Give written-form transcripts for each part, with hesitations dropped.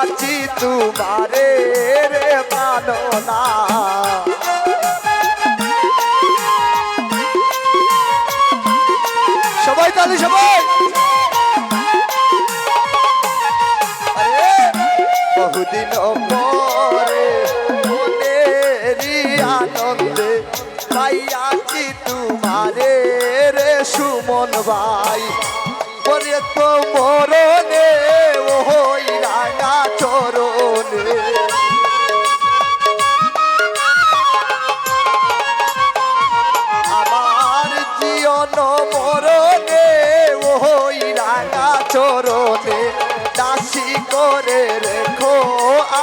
আছি তোমারে রে মানো না। সবাই তালি সবাই। আরে বহুদিন পরে মনেরই আনন্দে পাইয়াছি তোমারে রে সুমন ভাই। পরে তো মরণে ওই রাঙা চরণে আমার জীবন মরণে ওই রাঙা চরণে দাসী করে রেখো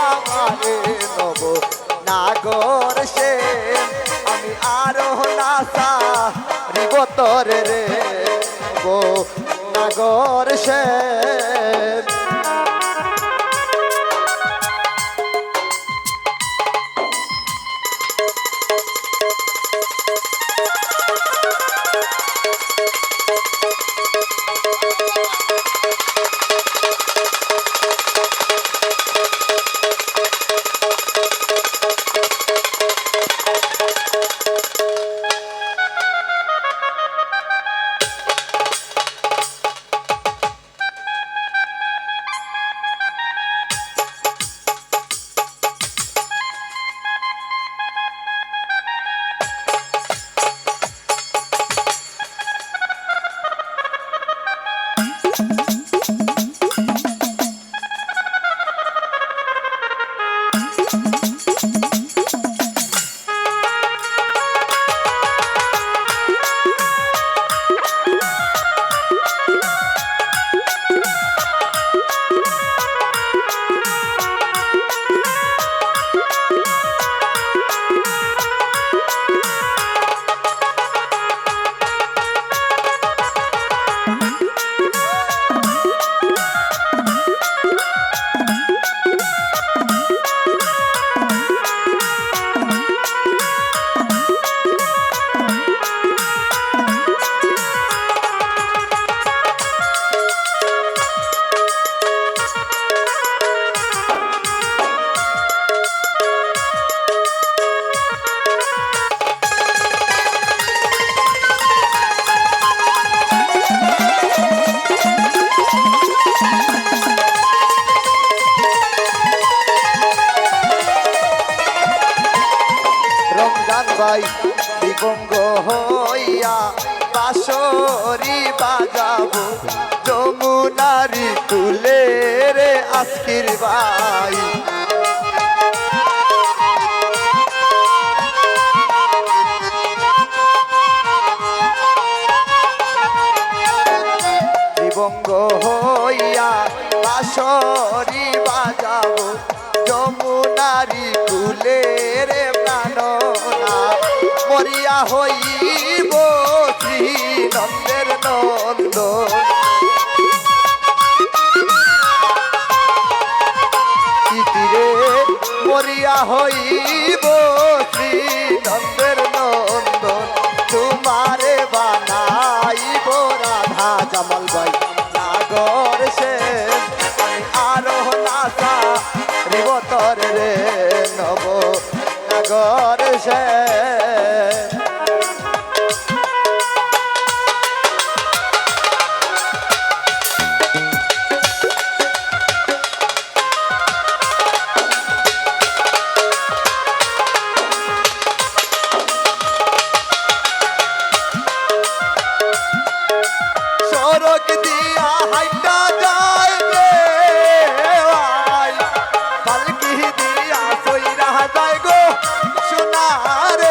আমারে নব নাগর সে। আমি আরো নাসা রিবতরে রে গো নাগর সে। ভাই দিবঙ্গ হইয়া বাঁশরি বাজাবো যমুনারি কুলে রে আজকের ভাই। দিবঙ্গ হইয়া বাঁশরি বাজাবো যমুনারি কুলে রে প্রাণনা মরিয়া হইব শ্রী নন্দের নন্দন। ইতিরে মরিয়া হইব শ্রী নন্দের নন্দন তোমারে বানাইব রাধা জামাল ভাই নাগর সে। আমি আরো নাসা রিবতর রে নব নাগর সে। সড়ক দিয়া হাইটা যায় রে ভাই, পালকি দিয়া সইরা যায় গো সোনার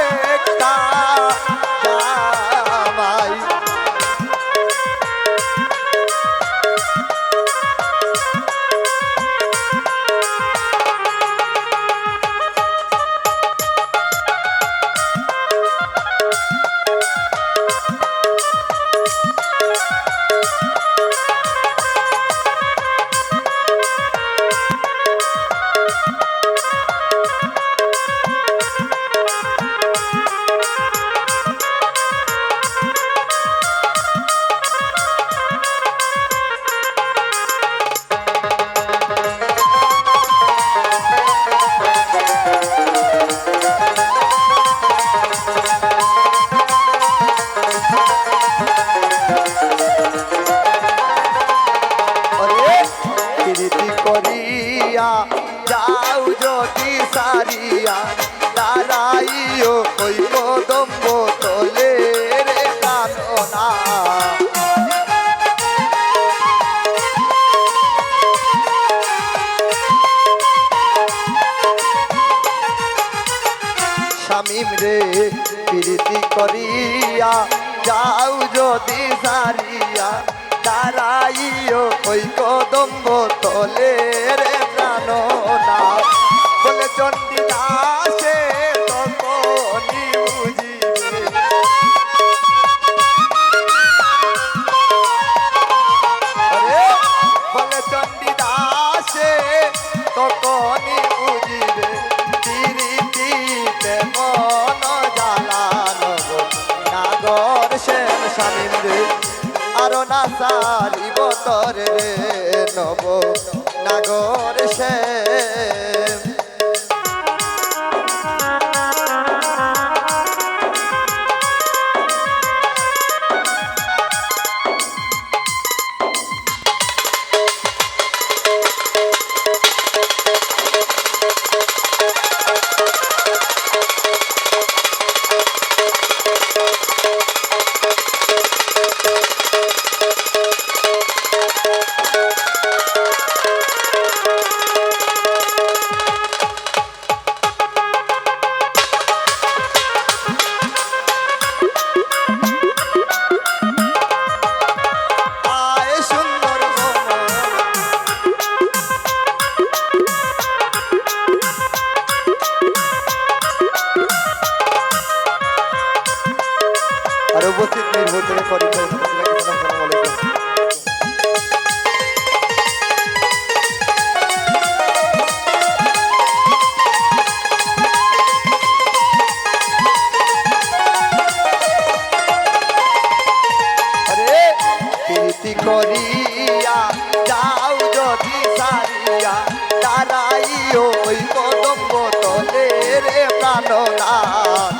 রে প্রীতি করিয়া যাও যদি সারিয়া দাঁড়াইও ওই কদম্ব তলে রে প্রাণনা বলে চণ্ডী দাসে তখনই বুঝিবে বলে চণ্ডী দাসে তখনই বুঝিবে প্রীতিতে মন জ্বালানব নাগর শ্যাম স্বামীন্দ্রে আরো না সারিব তরে রে নব নাগর শ্যাম আর উপস্থিত নির্ভর করে প্রীতি করিয়া যাও যদি সারিয়া দাঁড়াইও ওই কদম্ব তলে রে প্রাণনাথ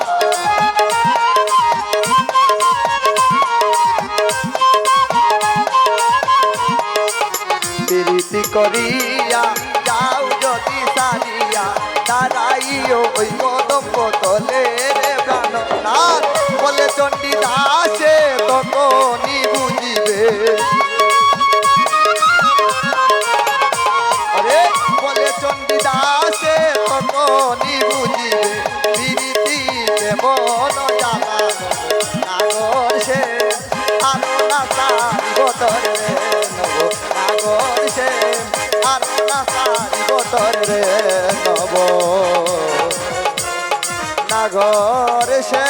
প্রীতি করিয়া যাও যদি সারিয়া দাঁড়াইও ওই কদম্ব তলে রে প্রাণনাথ বলে চণ্ডী দাসে তখনই বুঝিবে আরে বলে চণ্ডী দাসে তখনই বুঝিবে প্রীতিতে মন জ্বালানো নাগর সে আরো না সারিব তরে নব নাগর সে আরো না সারিব তরে নব নাগর সে